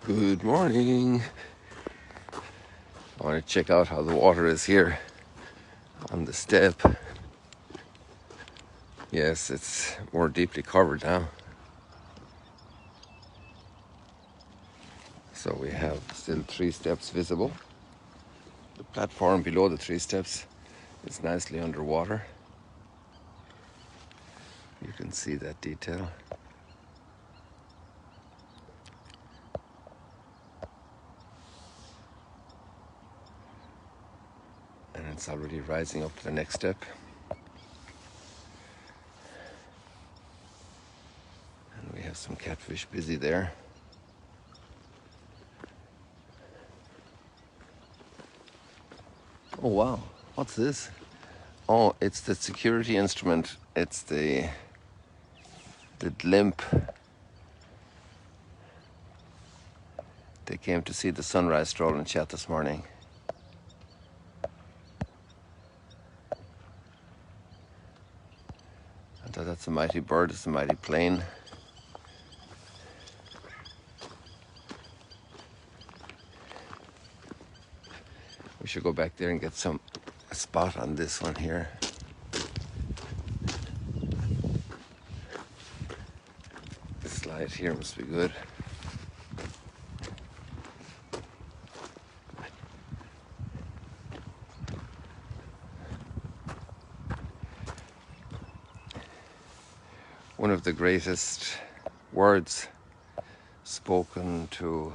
Good morning. I want to check out how the water is here on the step. Yes, it's more deeply covered now. So we have still 3 steps visible. The platform below the 3 steps is nicely underwater. You can see that detail. And it's already rising up to the next step. And we have some catfish busy there. Oh wow, what's this? Oh, it's the security instrument. It's the blimp. They came to see the sunrise stroll in chat this morning. I thought that's a mighty bird, it's a mighty plane. We should go back there and get a spot on this one here. This light here must be good. One of the greatest words spoken to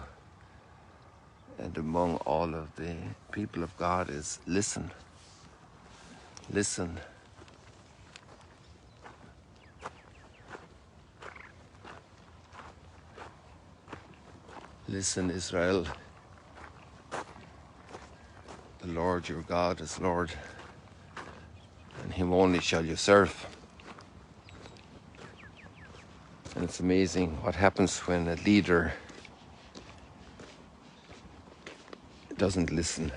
and among all of the people of God is listen. Listen. Listen, Israel. The Lord your God is Lord, and him only shall you serve. And it's amazing what happens when a leader doesn't listen.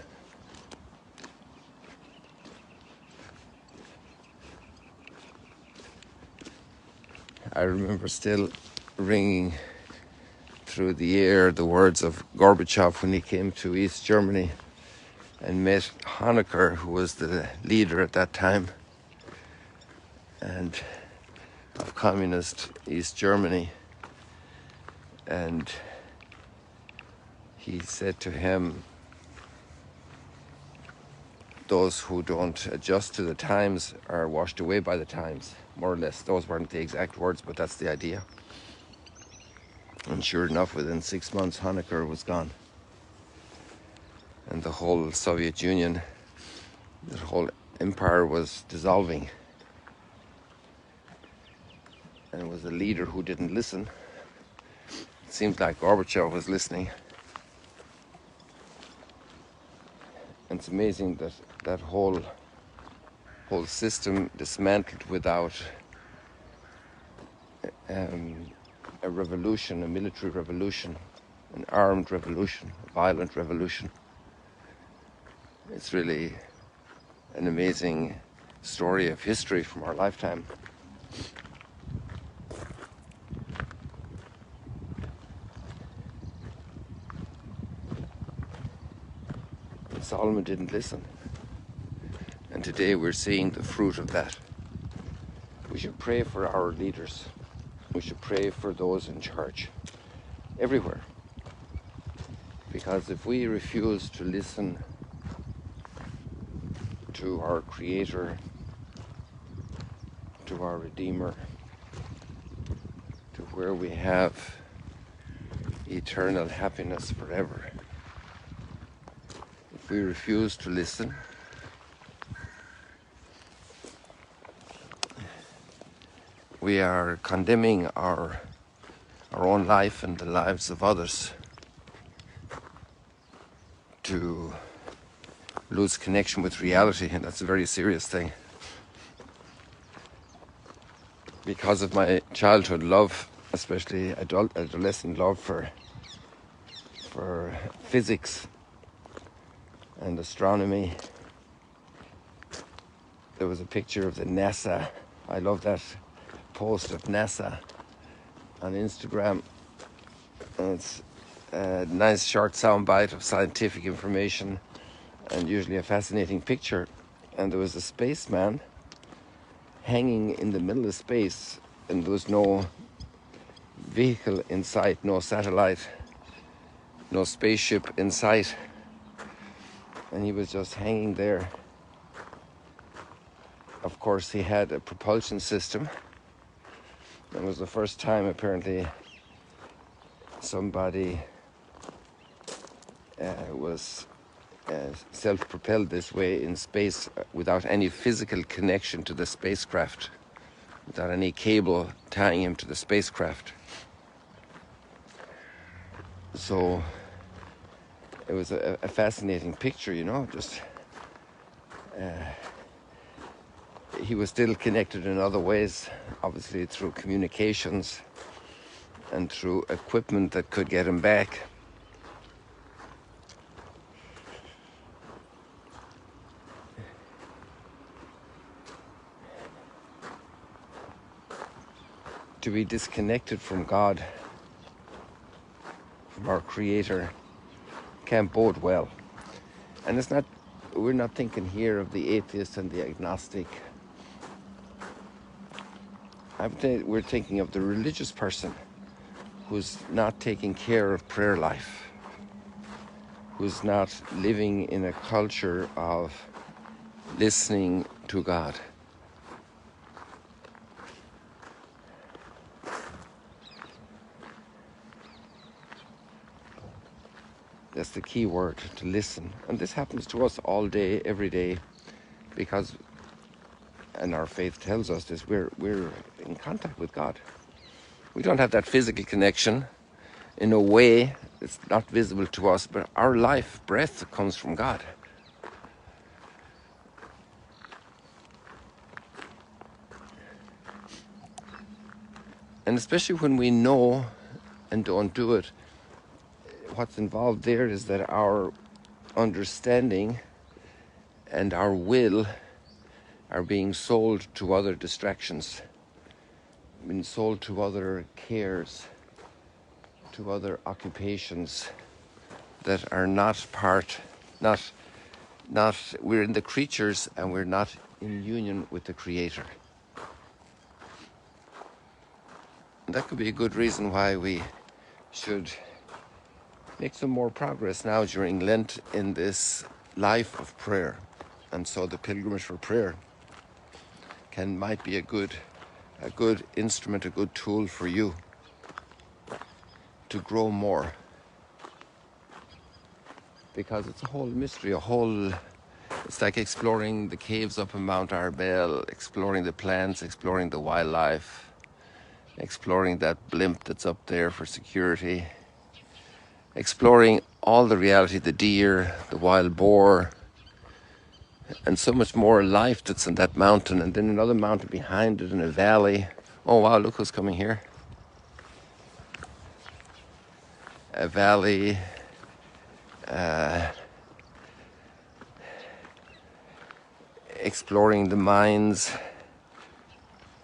I remember still ringing through the air the words of Gorbachev when he came to East Germany and met Honecker, who was the leader at that time and of communist East Germany. And he said to him, those who don't adjust to the times are washed away by the times, more or less. Those weren't the exact words, but that's the idea. And sure enough, within 6 months, Honecker was gone. And the whole Soviet Union, the whole empire was dissolving. And it was a leader who didn't listen. It seems like Gorbachev was listening. And it's amazing that that whole system dismantled without a revolution, a military revolution, an armed revolution, a violent revolution. It's really an amazing story of history from our lifetime. And Solomon didn't listen. And today we're seeing the fruit of that. We should pray for our leaders. We should pray for those in charge, everywhere. Because if we refuse to listen to our Creator, to our Redeemer, to where we have eternal happiness forever, if we refuse to listen, we are condemning our own life and the lives of others to lose connection with reality, and that's a very serious thing. Because of my childhood love, especially adolescent love for physics and astronomy, there was a picture of the NASA. I love that post of NASA on Instagram, and it's a nice short soundbite of scientific information and usually a fascinating picture. And there was a spaceman hanging in the middle of space, and there was no vehicle in sight, no satellite, no spaceship in sight, and he was just hanging there. Of course, he had a propulsion system. It was the first time, apparently, somebody was self-propelled this way in space without any physical connection to the spacecraft, without any cable tying him to the spacecraft. So it was a fascinating picture, you know, just he was still connected in other ways, obviously through communications and through equipment that could get him back. To be disconnected from God, from our Creator, can't bode well. And it's not, we're not thinking here of the atheist and the agnostic. We're thinking of the religious person who's not taking care of prayer life, who's not living in a culture of listening to God. That's the key word, to listen. And this happens to us all day, every day, because, and our faith tells us this, we're in contact with God. We don't have that physical connection. In a way, it's not visible to us, but our life, breath, comes from God. And especially when we know and don't do it, what's involved there is that our understanding and our will are being sold to other distractions, being sold to other cares, to other occupations that are not part, we're in the creatures and we're not in union with the Creator. And that could be a good reason why we should make some more progress now during Lent in this life of prayer. And so the pilgrimage for prayer might be a good instrument, a good tool for you to grow more. Because it's a whole mystery, it's like exploring the caves up in Mount Arbel, exploring the plants, exploring the wildlife, exploring that blimp that's up there for security, exploring all the reality, the deer, the wild boar, and so much more life that's in that mountain, and then another mountain behind it in a valley. Oh wow, look who's coming here. A valley, exploring the mines,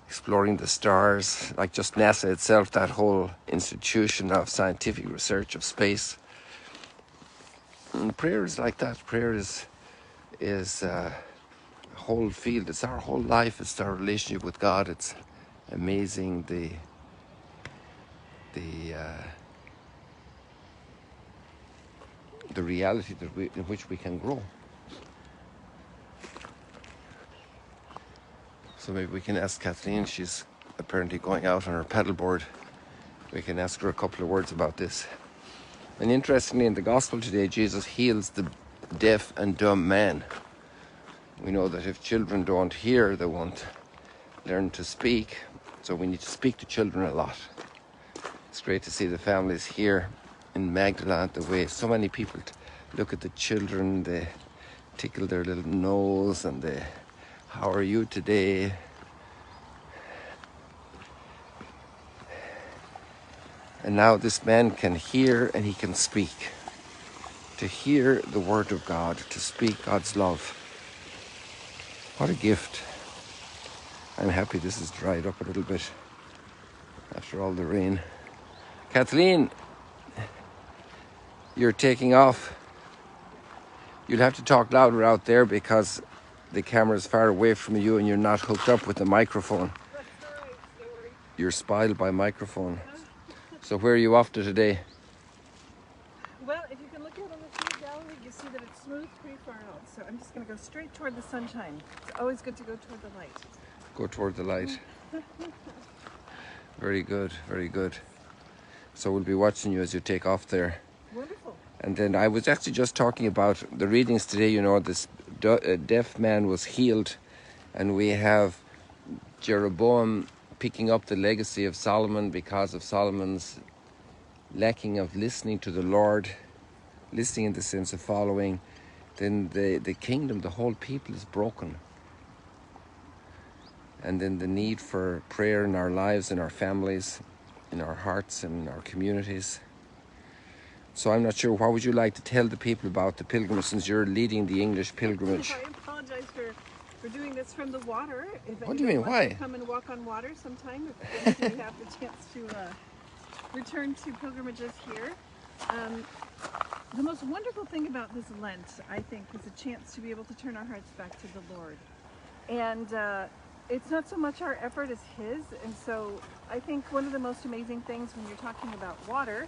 exploring the stars, like just NASA itself, that whole institution of scientific research of space. And prayer is like that. Prayer is a whole field. It's our whole life. It's our relationship with God. It's amazing the reality in which we can grow. So maybe we can ask Kathleen. She's apparently going out on her paddleboard. We can ask her a couple of words about this. And interestingly, in the gospel today, Jesus heals the deaf and dumb man. We know that if children don't hear, they won't learn to speak. So we need to speak to children a lot. It's great to see the families here in Magdala, the way so many people look at the children, they tickle their little nose and they, how are you today? And now this man can hear and he can speak. To hear the word of God, to speak God's love. What a gift. I'm happy this has dried up a little bit after all the rain. Kathleen, You're taking off. You'll have to talk louder out there because the camera's far away from you and you're not hooked up with the microphone. That's all right, don't worry. You're spoiled by microphone. So where are you off to today? Well, if you can look out on the field gallery, you see that it's smooth pretty far out. So I'm just going to go straight toward the sunshine. It's always good to go toward the light. Go toward the light. Very good, very good. So we'll be watching you as you take off there. Wonderful. And then I was actually just talking about the readings today. You know, this deaf man was healed, and we have Jeroboam picking up the legacy of Solomon because of Solomon's lacking of listening to the Lord, listening in the sense of following. Then the kingdom, the whole people is broken. And then the need for prayer in our lives, in our families, in our hearts, and in our communities. So I'm not sure, what would you like to tell the people about the pilgrimage, since you're leading the English pilgrimage? I apologize for doing this from the water. If What do you mean, wants why? to come and walk on water sometime, if you have the chance to return to pilgrimages here. The most wonderful thing about this Lent, I think, is a chance to be able to turn our hearts back to the Lord. And it's not so much our effort as His. And so I think one of the most amazing things when you're talking about water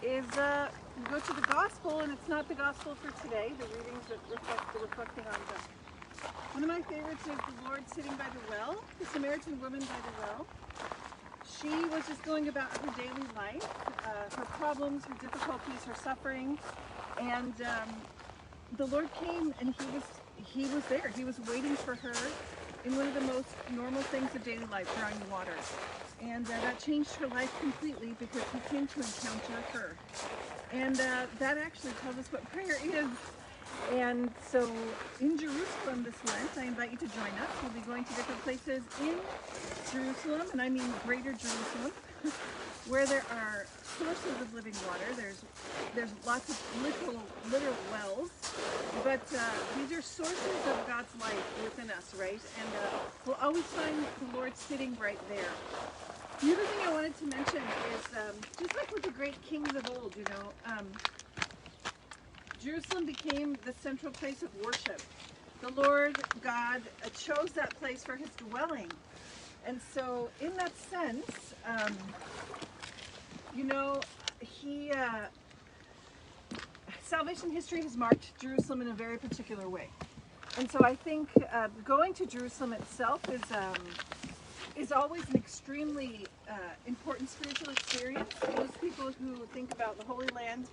is you go to the gospel, and it's not the gospel for today, the readings that reflect the reflecting on them. One of my favorites is the Lord sitting by the well, the Samaritan woman by the well. She was just going about her daily life, her problems, her difficulties, her suffering, and the Lord came, and he was there. He was waiting for her in one of the most normal things of daily life, drawing water. And that changed her life completely because He came to encounter her. And that actually tells us what prayer is. And so in Jerusalem this Lent, I invite you to join us. We'll be going to different places in Jerusalem, and I mean greater Jerusalem, where there are sources of living water. There's lots of literal wells, but these are sources of God's life within us, right? And we'll always find the Lord sitting right there. The other thing I wanted to mention is, just like with the great kings of old, Jerusalem became the central place of worship. The Lord God chose that place for His dwelling. And so in that sense, salvation history has marked Jerusalem in a very particular way. And so I think going to Jerusalem itself is always an extremely important spiritual experience. Most people who think about the Holy Land,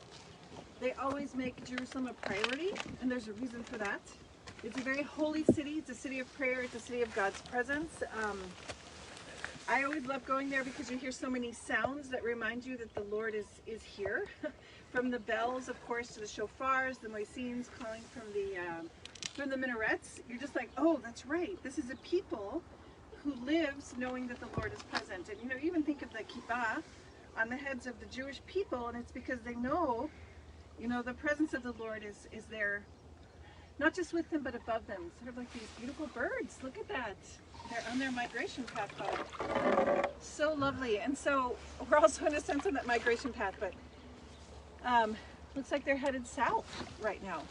they always make Jerusalem a priority, and there's a reason for that. It's a very holy city. It's a city of prayer. It's a city of God's presence. I always love going there because you hear so many sounds that remind you that the Lord is here. From the bells, of course, to the shofars, the muezzins calling from the minarets. You're just like, oh, that's right. This is a people who lives knowing that the Lord is present. And you even think of the kippah on the heads of the Jewish people, and it's because they know, the presence of the Lord is there, not just with them, but above them. Sort of like these beautiful birds. Look at that. They're on their migration path home. So lovely. And so we're also in a sense on that migration path, but looks like they're headed south right now.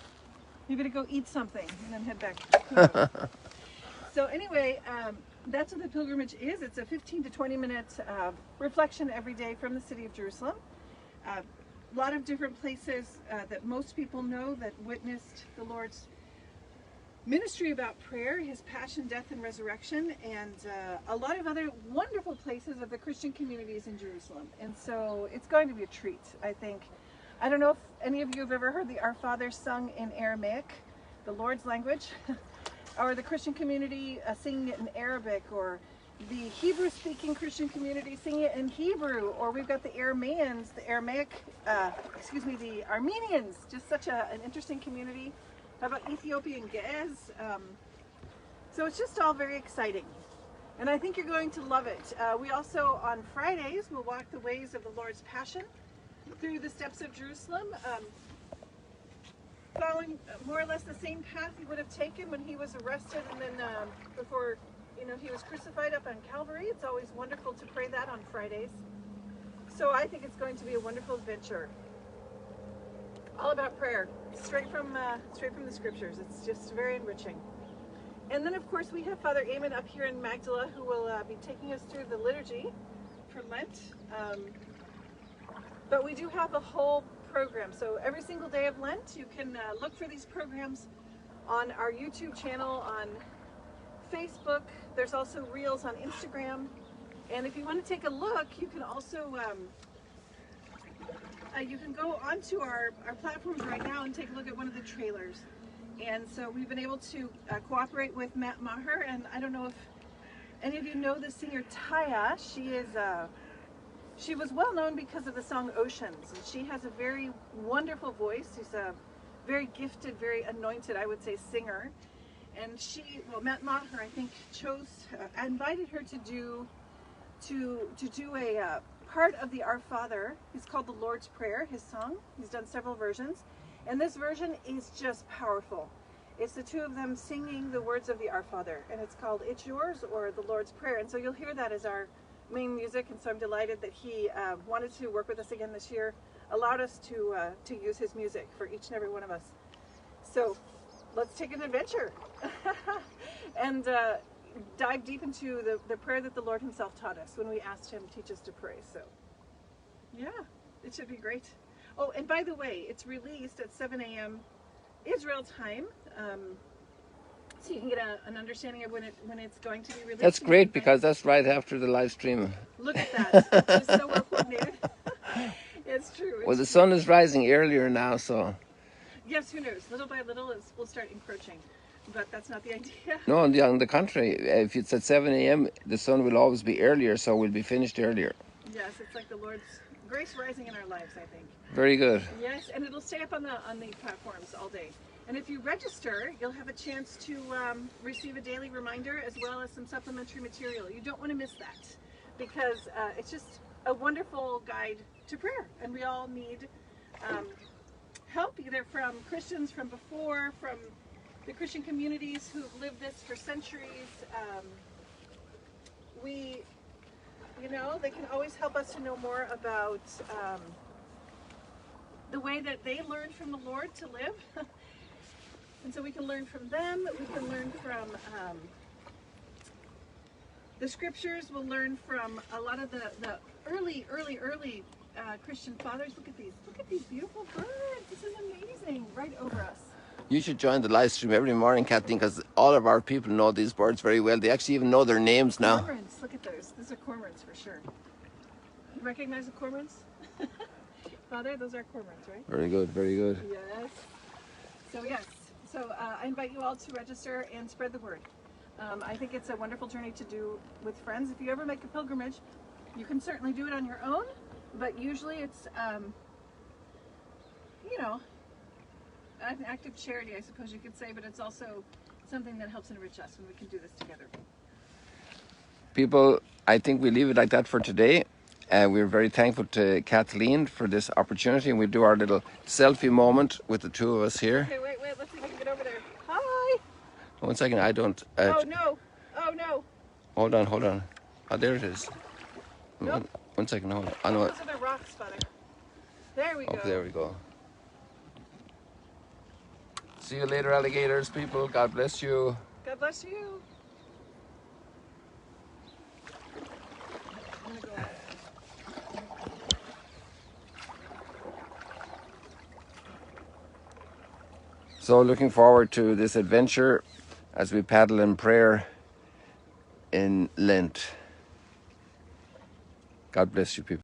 You're going to go eat something and then head back. So anyway, that's what the pilgrimage is. It's a 15 to 20 minute reflection every day from the city of Jerusalem. A lot of different places that most people know that witnessed the Lord's ministry about prayer, His passion, death, and resurrection, and a lot of other wonderful places of the Christian communities in Jerusalem. And so it's going to be a treat, I think. I don't know if any of you have ever heard the Our Father sung in Aramaic, the Lord's language, or the Christian community singing it in Arabic, or the Hebrew-speaking Christian community singing it in Hebrew, or we've got the Arameans, the Armenians, just such an interesting community. How about Ethiopian Ge'ez? So it's just all very exciting. And I think you're going to love it. We also, on Fridays, will walk the ways of the Lord's Passion through the steps of Jerusalem, following more or less the same path He would have taken when He was arrested and then before He was crucified up on Calvary. It's always wonderful to pray that on Fridays. So I think it's going to be a wonderful adventure. All about prayer, straight from the scriptures. It's just very enriching. And then, of course, we have Father Eamon up here in Magdala, who will be taking us through the liturgy for Lent. But we do have a whole program. So every single day of Lent, you can look for these programs on our YouTube channel, on Facebook. There's also Reels on Instagram. And if you want to take a look, you can also you can go onto our platforms right now and take a look at one of the trailers. And so we've been able to cooperate with Matt Maher, and I don't know if any of you know the singer Taya. She was well known because of the song Oceans, and she has a very wonderful voice. She's a very gifted, very anointed, I would say, singer. And Matt Maher, I think, invited her to do a part of the Our Father. It's called the Lord's Prayer, his song. He's done several versions. And this version is just powerful. It's the two of them singing the words of the Our Father. And it's called It's Yours, or the Lord's Prayer. And so you'll hear that as our main music. And so I'm delighted that he wanted to work with us again this year, allowed us to use his music for each and every one of us. So let's take an adventure and dive deep into the prayer that the Lord himself taught us when we asked him to teach us to pray. So yeah, it should be great. Oh, and by the way, it's released at 7 a.m. Israel time, so you can get an understanding of when it's going to be released. That's great, because that's right after the live stream. Look at that. It's so well coordinated. It's true. Well, the sun is rising earlier now, so... Yes, who knows? Little by little, we'll start encroaching. But that's not the idea. No, on the contrary. If it's at 7 a.m., the sun will always be earlier, so we'll be finished earlier. Yes, it's like the Lord's grace rising in our lives, I think. Very good. Yes, and it'll stay up on the platforms all day. And if you register, you'll have a chance to receive a daily reminder as well as some supplementary material. You don't want to miss that, because it's just a wonderful guide to prayer. And we all need help, either from Christians from before, from the Christian communities who've lived this for centuries. They can always help us to know more about the way that they learned from the Lord to live. And so we can learn from them. We can learn from the scriptures. We'll learn from a lot of the early Christian fathers. Look at these beautiful birds. This is amazing, right over us. You should join the live stream every morning, Kathleen, because all of our people know these birds very well. They actually even know their names now. Cormorants, look at those. Those are cormorants for sure. You recognize the cormorants? Father, those are cormorants, right? Very good, very good. Yes. So I invite you all to register and spread the word. I think it's a wonderful journey to do with friends. If you ever make a pilgrimage, you can certainly do it on your own, but usually it's, an act of charity, I suppose you could say, but it's also something that helps enrich us when we can do this together. People, I think we leave it like that for today. We're very thankful to Kathleen for this opportunity, and we'll do our little selfie moment with the two of us here. Okay, wait, let's see if we can get over there. Hi! 1 second, I don't... oh no! Hold on. Oh, there it is. Nope. 1 second, hold on. I know. Those are the rocks, Father. There we go. Oh, there we go. See you later, alligators, people. God bless you. God bless you. I'm gonna go out. So looking forward to this adventure as we paddle in prayer in Lent. God bless you, people.